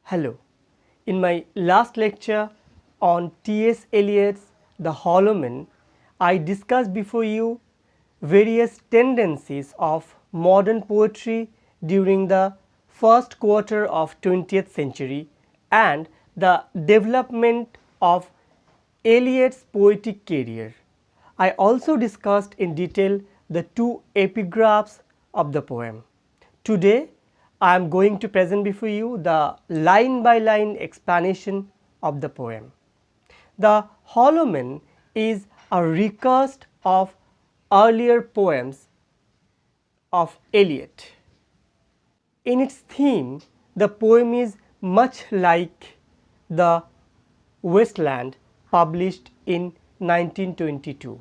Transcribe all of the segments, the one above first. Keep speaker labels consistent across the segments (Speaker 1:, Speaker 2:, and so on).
Speaker 1: Hello. In my last lecture on T.S. Eliot's The Hollow Man, I discussed before you various tendencies of modern poetry during the first quarter of 20th century and the development of Eliot's poetic career. I also discussed in detail the two epigraphs of the poem. Today, I am going to present before you the line by line explanation of the poem. The Hollow Man is a recast of earlier poems of Eliot. In its theme, the poem is much like the Wasteland published in 1922.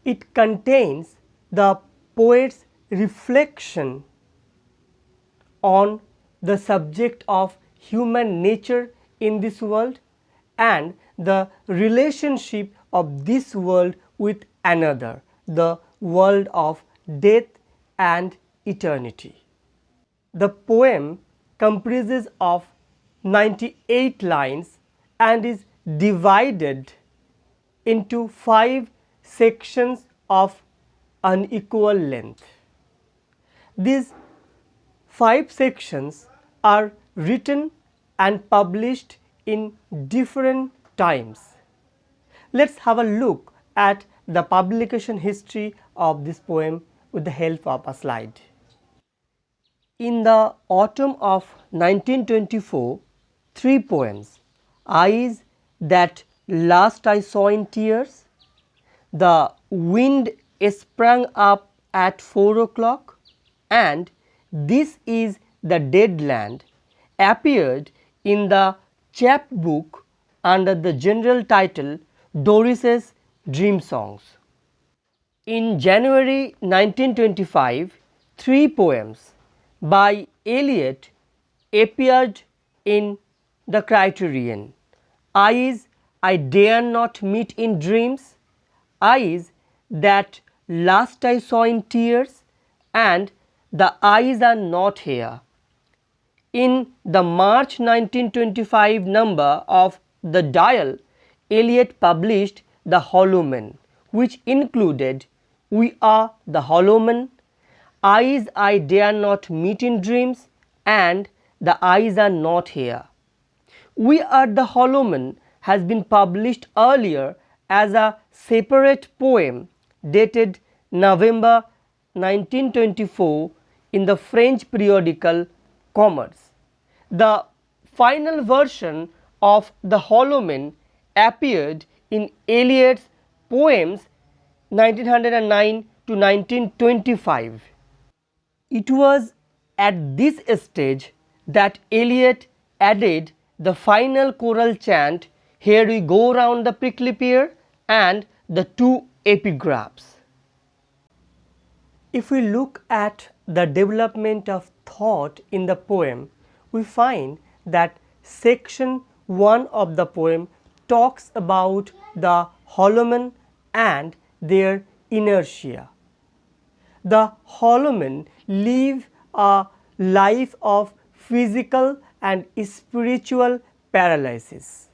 Speaker 1: It contains the poet's reflection on the subject of human nature in this world and the relationship of this world with another, the world of death and eternity. The poem comprises of 98 lines and is divided into 5 sections of unequal length. These 5 sections are written and published in different times. Let's have a look at the publication history of this poem with the help of a slide. In the autumn of 1924, 3 poems, Eyes That Last I Saw in Tears, The Wind Sprang Up at 4 o'clock and This Is the Dead Land appeared in the chapbook under the general title Doris's Dream Songs. In January 1925, 3 poems by Eliot appeared in the Criterion: Eyes I Dare Not Meet in Dreams, Eyes That Last I Saw in Tears, and The Eyes Are Not Here. In the March 1925 number of The Dial, Eliot published The Hollow Man, which included We Are the Hollow Man, Eyes I Dare Not Meet in Dreams, and The Eyes Are Not Here. We Are the Hollow Man has been published earlier as a separate poem dated November 1924 in the French periodical Commerce. The final version of The Hollow Man appeared in Eliot's poems 1909 to 1925. It was at this stage that Eliot added the final choral chant, Here We Go Round the Prickly Pear, and the 2 epigraphs. If we look at the development of thought in the poem, we find that section 1 of the poem talks about the hollow men and their inertia. The hollow men live a life of physical and spiritual paralysis.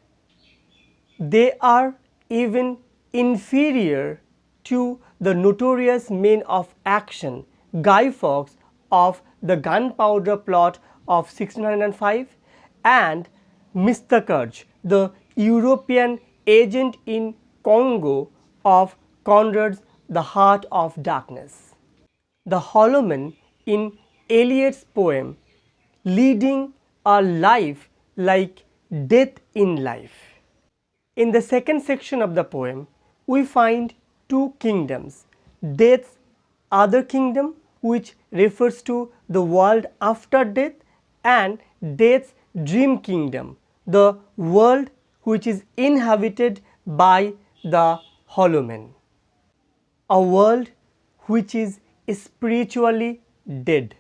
Speaker 1: They are even inferior to the notorious men of action Guy Fawkes of the Gunpowder Plot of 1605 and Mr. Kurz, the European agent in Congo of Conrad's The Heart of Darkness. The hollow man in Eliot's poem leading a life like death in life. In the second section of the poem, we find 2 kingdoms, death's other kingdom, which refers to the world after death, and death's dream kingdom, the world which is inhabited by the hollow men, a world which is spiritually dead.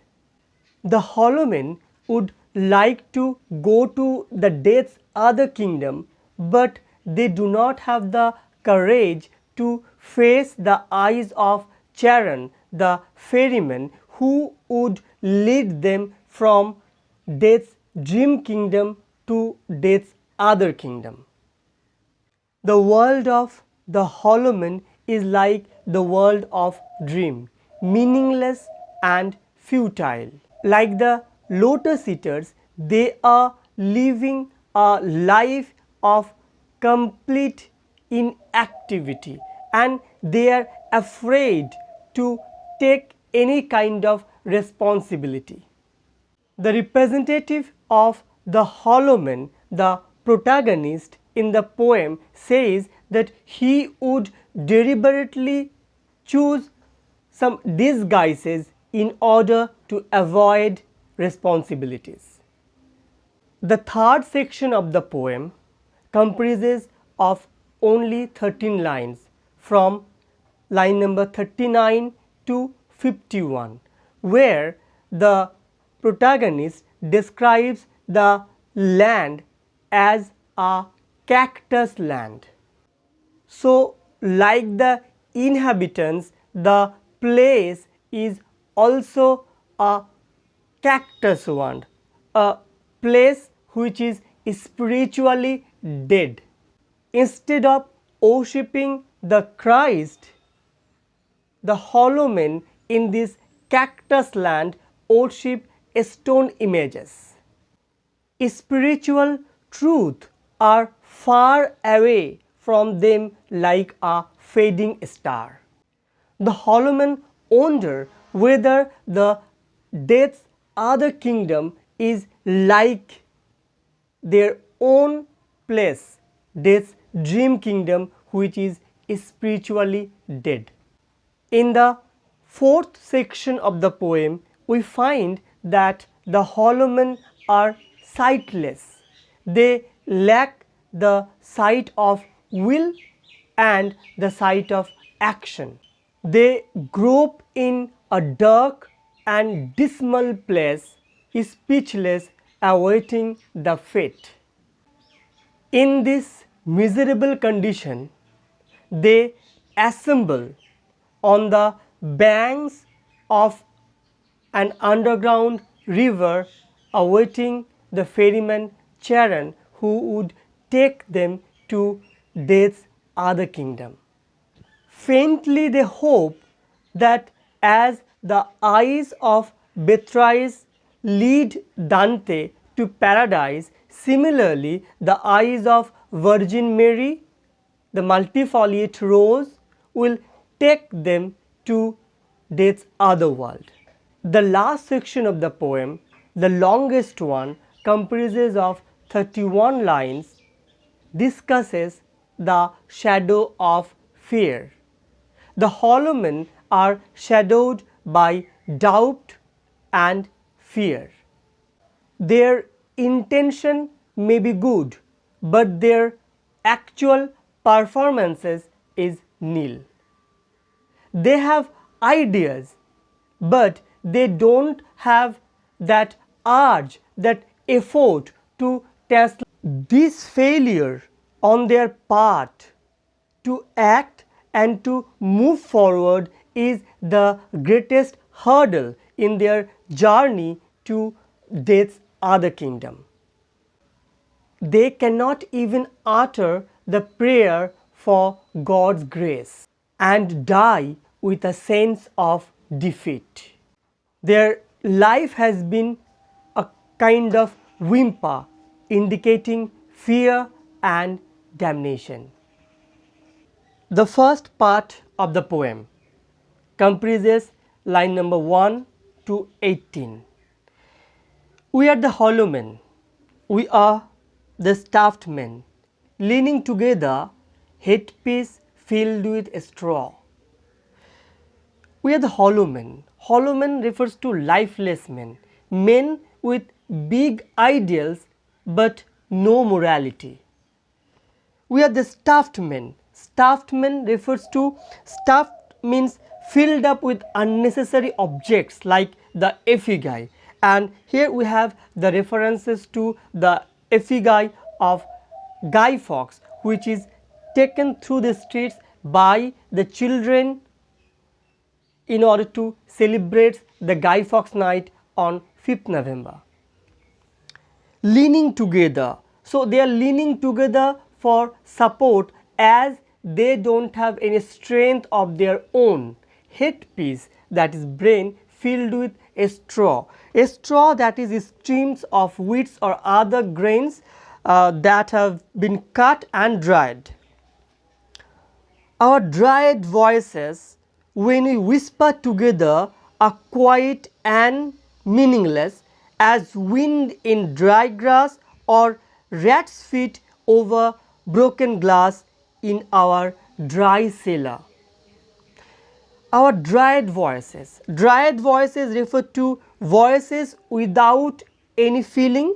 Speaker 1: The hollow men would like to go to the death's other kingdom, but they do not have the courage to face the eyes of Charon, the ferryman who would lead them from death's dream kingdom to death's other kingdom. The world of the hollow man is like the world of dream, meaningless and futile. Like the lotus eaters, they are living a life of complete inactivity, and they are afraid to take any kind of responsibility. The representative of the hollow man, the protagonist in the poem, says that he would deliberately choose some disguises in order to avoid responsibilities. The third section of the poem comprises of only 13 lines from line number 39 to 51, where the protagonist describes the land as a cactus land. So, like the inhabitants, the place is also a cactus one, a place which is spiritually dead. Instead of worshipping the Christ, the hollow men in this cactus land worship stone images. Spiritual truth are far away from them like a fading star. The hollow men wonder whether the death's other kingdom is like their own place, death's dream kingdom, which is spiritually dead. In the fourth section of the poem, we find that the hollow men are sightless. They lack the sight of will and the sight of action. They grope in a dark and dismal place, speechless, awaiting the fate. In this miserable condition, they assemble on the banks of an underground river, awaiting the ferryman Charan, who would take them to death's other kingdom. Faintly they hope that as the eyes of Beatrice lead Dante to paradise, similarly the eyes of Virgin Mary, the multifoliate rose, will take them to death's other world. The last section of the poem, the longest one, comprises of 31 lines, discusses the shadow of fear. The hollow men are shadowed by doubt and fear. Their intention may be good, but their actual performances is nil. They have ideas, but they don't have that urge, that effort to translate. This failure on their part to act and to move forward is the greatest hurdle in their journey to death's other kingdom. They cannot even utter the prayer for God's grace and die with a sense of defeat. Their life has been a kind of whimper, indicating fear and damnation. The first part of the poem comprises line number 1 to 18. We are the hollow men, we are the stuffed men, leaning together, headpiece filled with straw. We are the hollow men. Hollow men refers to lifeless men, men with big ideals but no morality. We are the stuffed men. Stuffed men refers to, stuffed means filled up with unnecessary objects like the effigy, and here we have the references to the effigy of Guy Fawkes, which is taken through the streets by the children in order to celebrate the Guy Fawkes night on 5th November. leaning together. So they are leaning together for support as they don't have any strength of their own. Headpiece, that is brain, filled with a straw. A straw, that is streams of wheats or other grains that have been cut and dried. Our dried voices, when we whisper together, are quiet and meaningless as wind in dry grass or rat's feet over broken glass in our dry cellar. Our dried voices. Dried voices refer to voices without any feeling.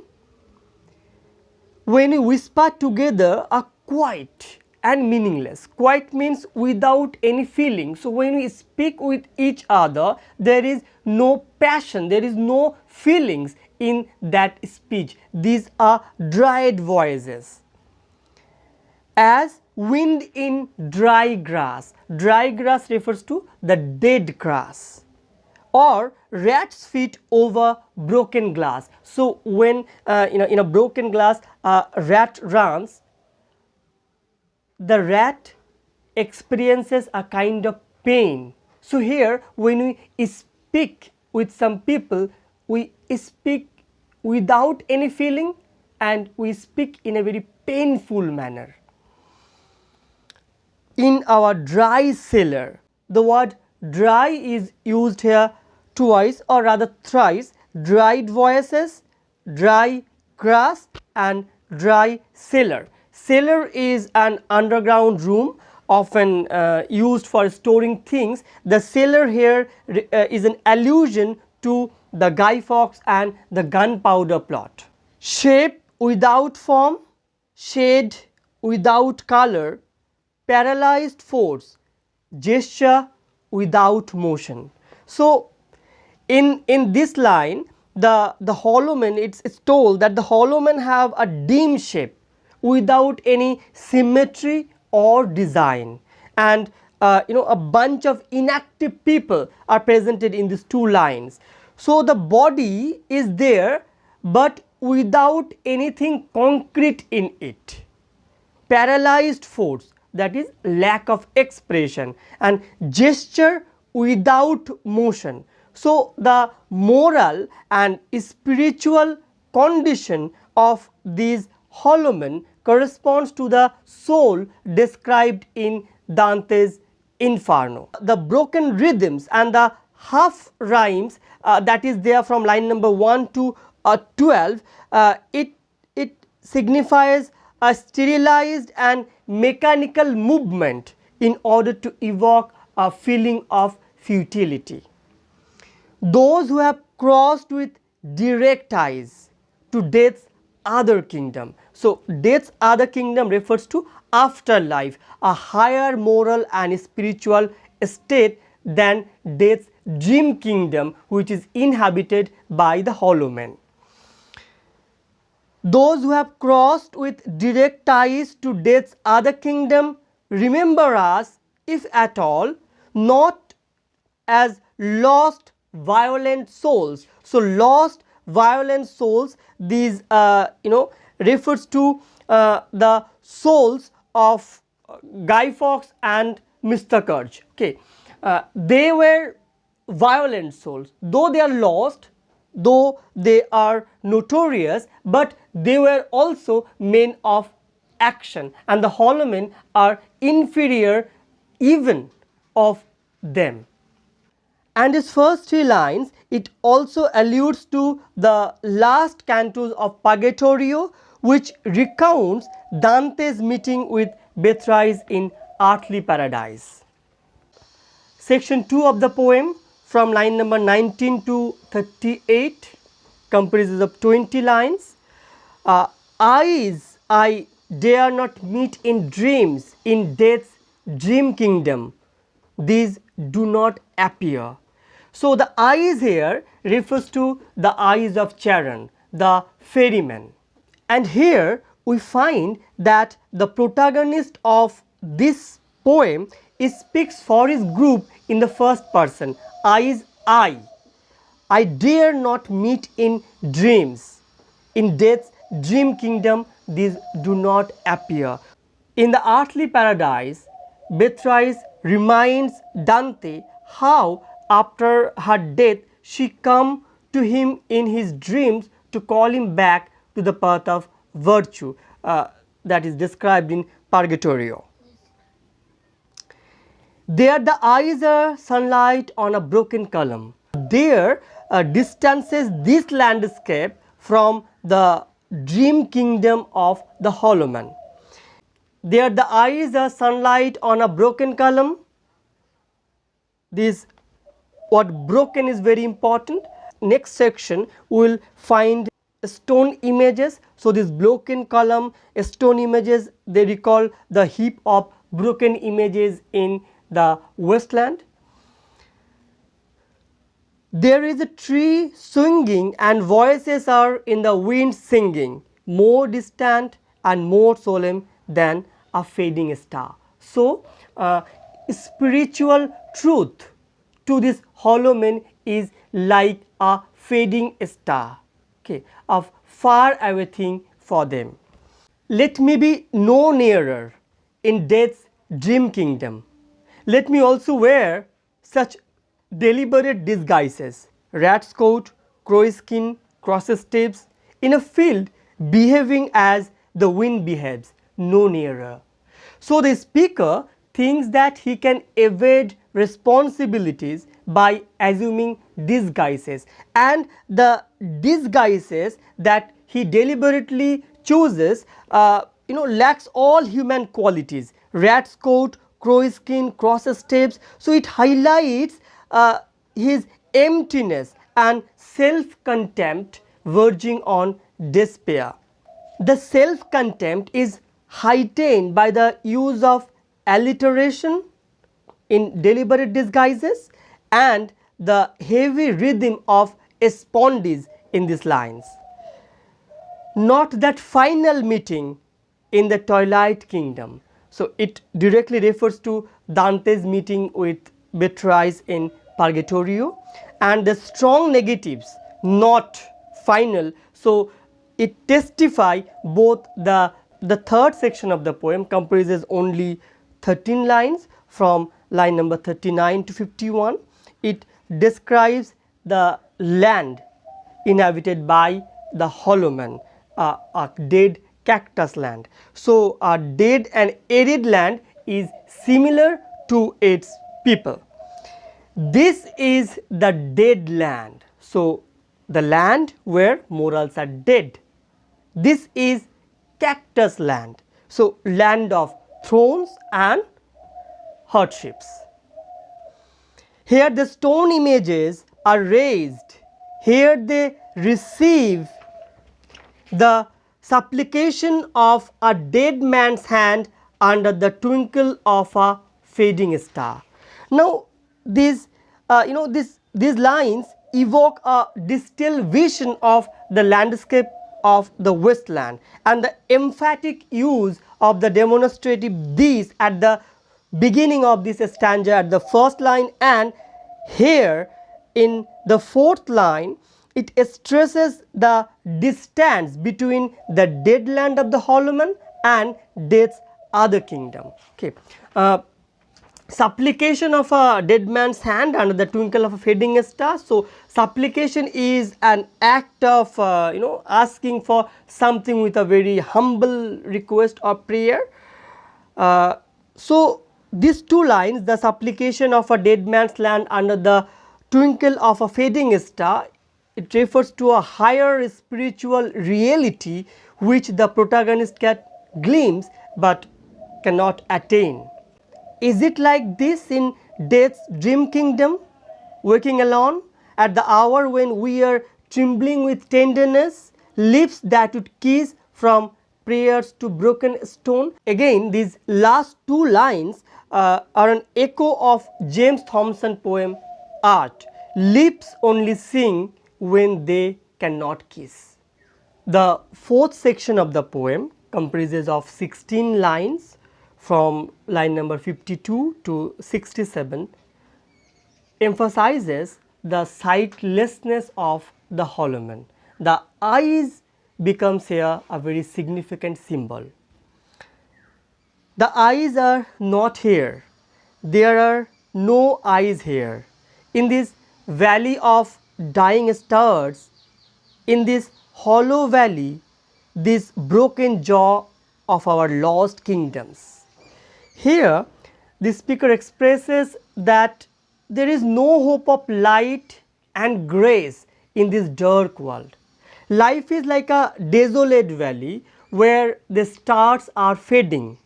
Speaker 1: When we whisper together, are quiet and meaningless. Quiet means without any feeling. So when we speak with each other, there is no passion, there is no feelings in that speech. These are dried voices. As wind in dry grass. Dry grass refers to the dead grass. Or rat's feet over broken glass. So when in a broken glass a rat runs, the rat experiences a kind of pain. So here when we speak with some people, we speak without any feeling and we speak in a very painful manner. In our dry cellar, the word dry is used here twice or rather thrice. Dried voices, dry grass and dry cellar. Cellar is an underground room often used for storing things. The cellar here is an allusion to the Guy Fawkes and the gunpowder plot. Shape without form, shade without color, paralyzed force, gesture without motion. So in this line, the hollow men, it's told that the hollow men have a dim shape without any symmetry or design, and a bunch of inactive people are presented in these two lines. So the body is there but without anything concrete in it. Paralyzed force, that is lack of expression, and gesture without motion. So the moral and spiritual condition of these hollow men corresponds to the soul described in Dante's Inferno. The broken rhythms and the half rhymes that is there from line number 1 to 12, it signifies a sterilized and mechanical movement in order to evoke a feeling of futility. Those who have crossed with direct eyes to death's other kingdom. So death's other kingdom refers to afterlife, a higher moral and spiritual state than death's dream kingdom, which is inhabited by the hollow men. Those who have crossed with direct ties to death's other kingdom remember us, if at all, not as lost violent souls. So lost violent souls, these refers to the souls of Guy Fawkes and Mr. Kurtz. Okay, they were violent souls, though they are lost, though they are notorious, but they were also men of action, and the hollow men are inferior even of them. And his first three lines, it also alludes to the last cantos of Purgatorio, which recounts Dante's meeting with Beatrice in earthly paradise. Section 2 of the poem, from line number 19 to 38, comprises of 20 lines. Eyes I dare not meet in dreams, in death's dream kingdom, these do not appear. So the eyes here refers to the eyes of Charon, the ferryman. And here we find that the protagonist of this poem speaks for his group in the first person. Eyes I dare not meet in dreams. In Death's dream kingdom, these do not appear. In the earthly paradise, Beatrice reminds Dante how after her death she come to him in his dreams to call him back to the path of virtue, that is described in Purgatorio. There the eyes are sunlight on a broken column. There distances this landscape from the dream kingdom of the hollow man. There the eyes are sunlight on a broken column. This what broken is very important. Next section we will find stone images. So this broken column, stone images, they recall the heap of broken images in the wasteland. There is a tree swinging and voices are in the wind singing, more distant and more solemn than a fading star. So spiritual truth to this hollow man is like a fading star, okay, of far away thing for them. Let me be no nearer in death's dream kingdom. Let me also wear such deliberate disguises, rat's coat, crow skin, crosses tips, in a field behaving as the wind behaves, no nearer. So the speaker thinks that he can evade responsibilities by assuming disguises, and the disguises that he deliberately chooses lacks all human qualities. Rat's coat, crow skin, crosses steps, so it highlights his emptiness and self-contempt verging on despair. The self-contempt is heightened by the use of alliteration in deliberate disguises and the heavy rhythm of spondies in these lines. Not that final meeting in the twilight kingdom. So it directly refers to Dante's meeting with Beatrice in Purgatorio, and the strong negatives, not final. So it testify both the third section of the poem comprises only 13 lines from line number 39 to 51. It describes the land inhabited by the hollow man, a dead cactus land. So a dead and arid land is similar to its people. This is the dead land. So the land where morals are dead. This is cactus land. So land of thrones and hardships. Here the stone images are raised. Here they receive the supplication of a dead man's hand under the twinkle of a fading star. Now these lines evoke a distilled vision of the landscape of the wasteland, and the emphatic use of the demonstrative these at the beginning of this stanza at the first line, and here in the fourth line it stresses the distance between the dead land of the hollow man and death's other kingdom. Okay. Supplication of a dead man's hand under the twinkle of a fading star. So supplication is an act of asking for something with a very humble request or prayer. So these two lines, the supplication of a dead man's land under the twinkle of a fading star, it refers to a higher spiritual reality which the protagonist can glimpse but cannot attain. Is it like this in death's dream kingdom, waking alone at the hour when we are trembling with tenderness, lips that would kiss from prayers to broken stone? Again, these last two lines are an echo of James Thomson's poem Art. Lips only sing when they cannot kiss. The fourth section of the poem comprises of 16 lines from line number 52 to 67, emphasizes the sightlessness of the hollow man. The eyes becomes here a very significant symbol. The eyes are not here. There are no eyes here. In this valley of dying stars, in this hollow valley, this broken jaw of our lost kingdoms. Here, the speaker expresses that there is no hope of light and grace in this dark world. Life is like a desolate valley where the stars are fading.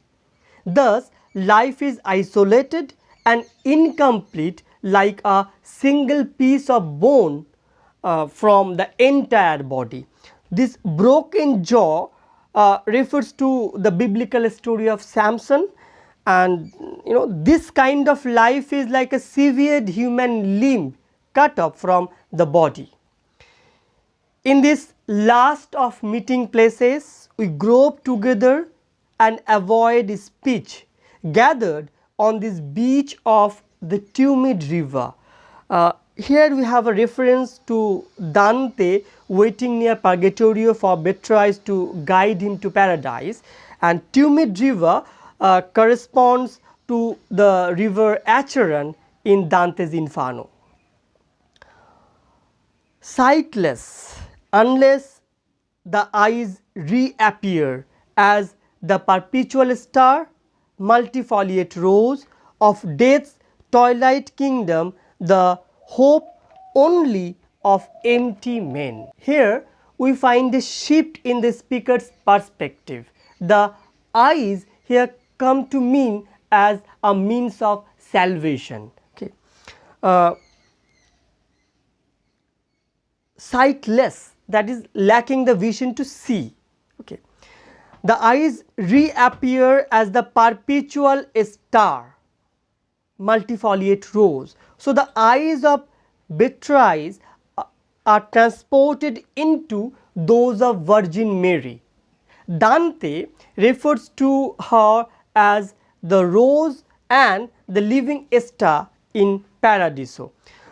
Speaker 1: Thus, life is isolated and incomplete like a single piece of bone from the entire body. This broken jaw refers to the biblical story of Samson, and this kind of life is like a severed human limb cut off from the body. In this last of meeting places, we grope together and avoid speech, gathered on this beach of the tumid river. Here we have a reference to Dante waiting near Purgatorio for Beatrice to guide him to paradise, and tumid river corresponds to the river Acheron in Dante's Inferno. Sightless unless the eyes reappear as the perpetual star, multifoliate rose of death's twilight kingdom, the hope only of empty men. Here we find a shift in the speaker's perspective. The eyes here come to mean as a means of salvation. Okay. Sightless, that is lacking the vision to see. Okay. The eyes reappear as the perpetual star, multifoliate rose. So, the eyes of Beatrice are transported into those of Virgin Mary. Dante refers to her as the rose and the living star in Paradiso.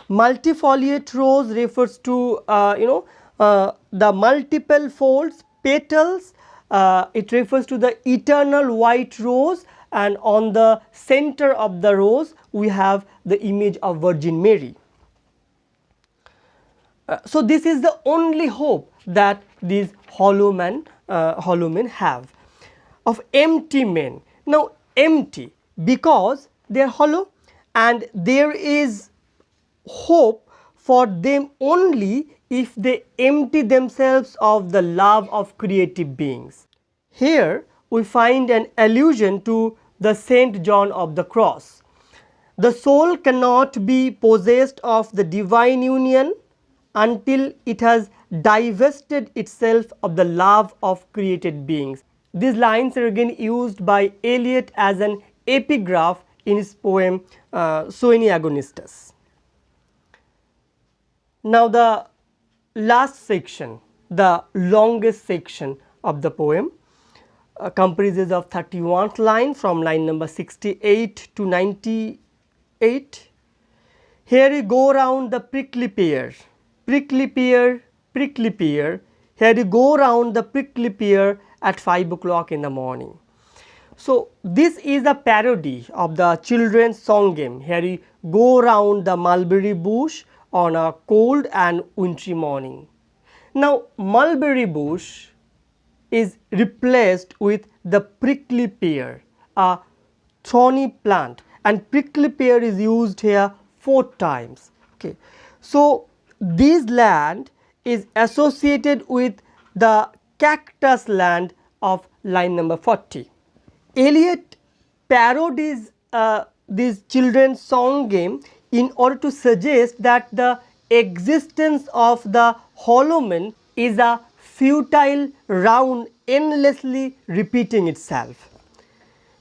Speaker 1: Multifoliate rose refers to the multiple folds, petals. It refers to the eternal white rose, and on the center of the rose we have the image of Virgin Mary. So, this is the only hope that these hollow men have, of empty men. Now, empty because they are hollow, and there is hope for them only if they empty themselves of the love of creative beings. Here we find an allusion to the Saint John of the Cross. The soul cannot be possessed of the divine union until it has divested itself of the love of created beings. These lines are again used by Eliot as an epigraph in his poem Sui Agonistes. Now, the last section, the longest section of the poem, comprises of 31st line from line number 68 to 98. Here you go round the prickly pear, prickly pear, prickly pear. Here you go round the prickly pear at 5 o'clock in the morning. So, this is a parody of the children's song game. Here you go round the mulberry bush on a cold and wintry morning. Now, mulberry bush is replaced with the prickly pear, a thorny plant, and prickly pear is used here 4 times. Okay. So, this land is associated with the cactus land of line number 40. Eliot parodies this children's song game in order to suggest that the existence of the hollow man is a futile round endlessly repeating itself.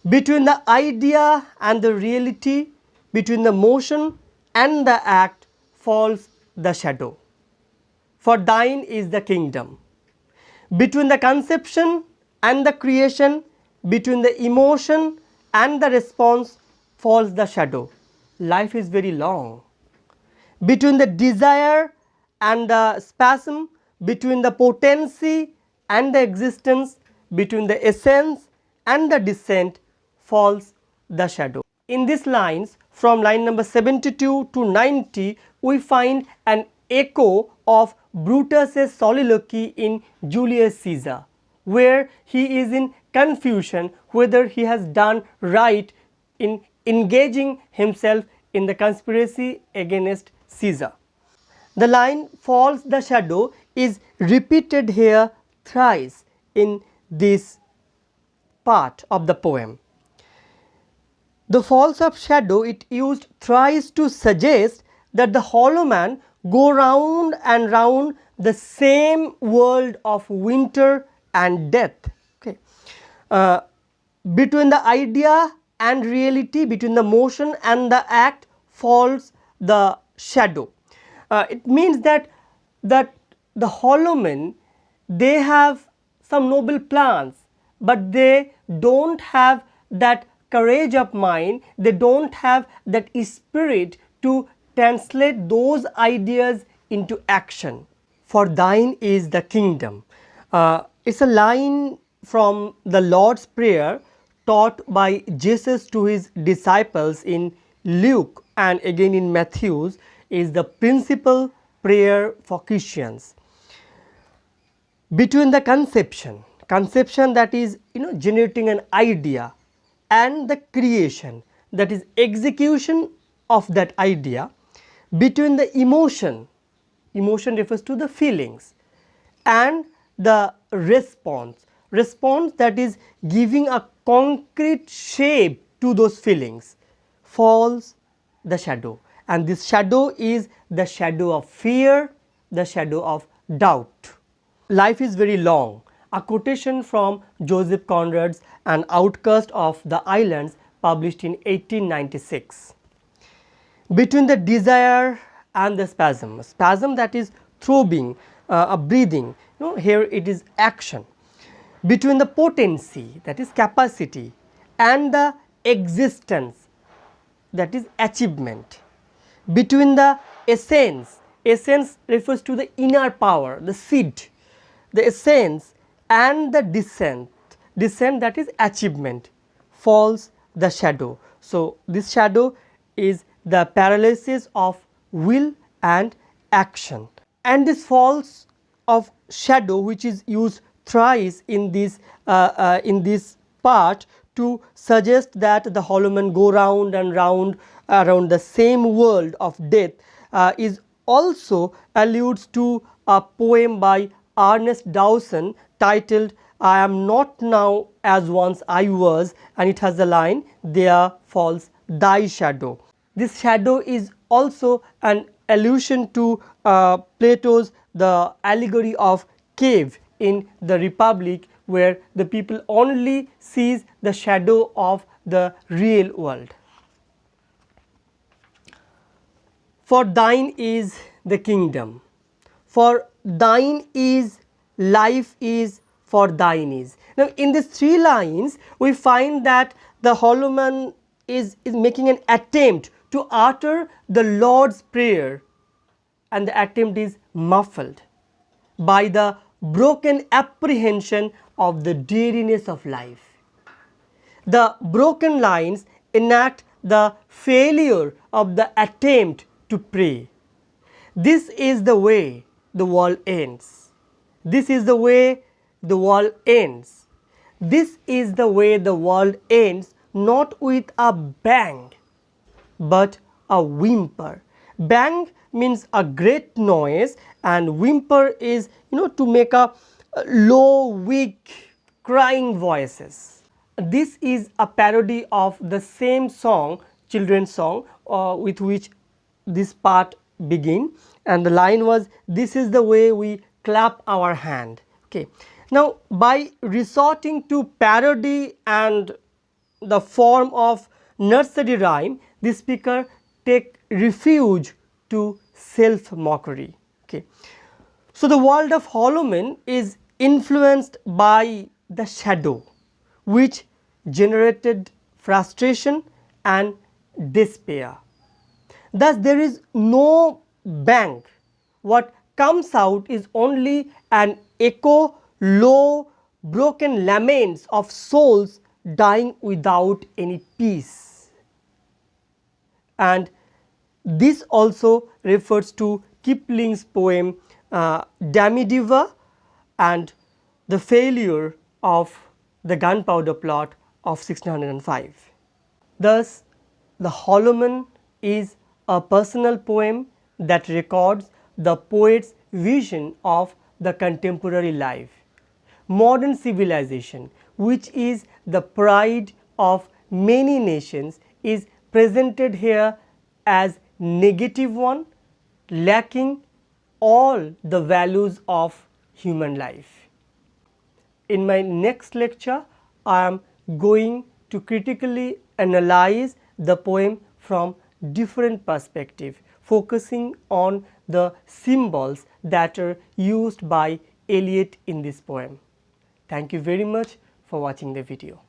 Speaker 1: Between the idea and the reality, between the motion and the act falls the shadow. For thine is the kingdom. Between the conception and the creation, between the emotion and the response falls the shadow. Life is very long. Between the desire and the spasm, between the potency and the existence, between the essence and the descent, falls the shadow. In these lines, from line number 72 to 90, we find an echo of Brutus's soliloquy in Julius Caesar, where he is in confusion whether he has done right in engaging himself in the conspiracy against Caesar. The line "falls the shadow" is repeated here thrice in this part of the poem. The falls of shadow it used thrice to suggest that the hollow man go round and round the same world of winter and death. Okay. Between the idea and reality, between the motion and the act, falls the shadow. It means that the hollow men, they have some noble plans, but they don't have that courage of mind, they don't have that spirit to translate those ideas into action. For thine is the kingdom. It's a line from the Lord's Prayer taught by Jesus to his disciples in Luke and again in Matthew's, is the principal prayer for Christians. Between the conception that is generating an idea, and the creation, that is execution of that idea, between the emotion refers to the feelings, and the response that is giving a concrete shape to those feelings, falls the shadow. And this shadow is the shadow of fear, the shadow of doubt. Life is very long. A quotation from Joseph Conrad's An Outcast of the Islands, published in 1896. Between the desire and the spasm that is throbbing, breathing, here it is action. Between the potency, that is capacity, and the existence, that is achievement. Between the essence refers to the inner power, the seed, the essence, and the descent that is achievement, falls the shadow. So this shadow is the paralysis of will and action. And this falls of shadow, which is used thrice in this part to suggest that the hollow men go round and round around the same world of death, is also alludes to a poem by Ernest Dowson titled "I am not now as once I was," and it has the line "There falls thy shadow." This shadow is also an allusion to Plato's the allegory of cave in the Republic, where the people only sees the shadow of the real world. For thine is the kingdom, for thine is life is, for thine is. Now in these three lines we find that the hollow man is making an attempt to utter the Lord's Prayer, and the attempt is muffled by the broken apprehension of the dreariness of life. The broken lines enact the failure of the attempt to pray. This is the way the world ends. This is the way the world ends. This is the way the world ends, not with a bang, but a whimper. Bang means a great noise, and whimper is to make a low, weak, crying voices. This is a parody of the same song, children's song, with which this part begin, and the line was, "This is the way we clap our hand." Okay. Now by resorting to parody and the form of nursery rhyme, the speaker take refuge to self mockery. Okay. So the world of hollow men is influenced by the shadow, which generated frustration and despair. Thus there is no bang. What comes out is only an echo low, broken laments of souls dying without any peace. And this also refers to Kipling's poem Damidiva and the failure of the gunpowder plot of 1605. Thus, the Holoman is a personal poem that records the poet's vision of the contemporary life. Modern civilization, which is the pride of many nations, is presented here as negative one, lacking all the values of human life. In my next lecture, I am going to critically analyze the poem from different perspective, focusing on the symbols that are used by Eliot in this poem. Thank you very much for watching the video.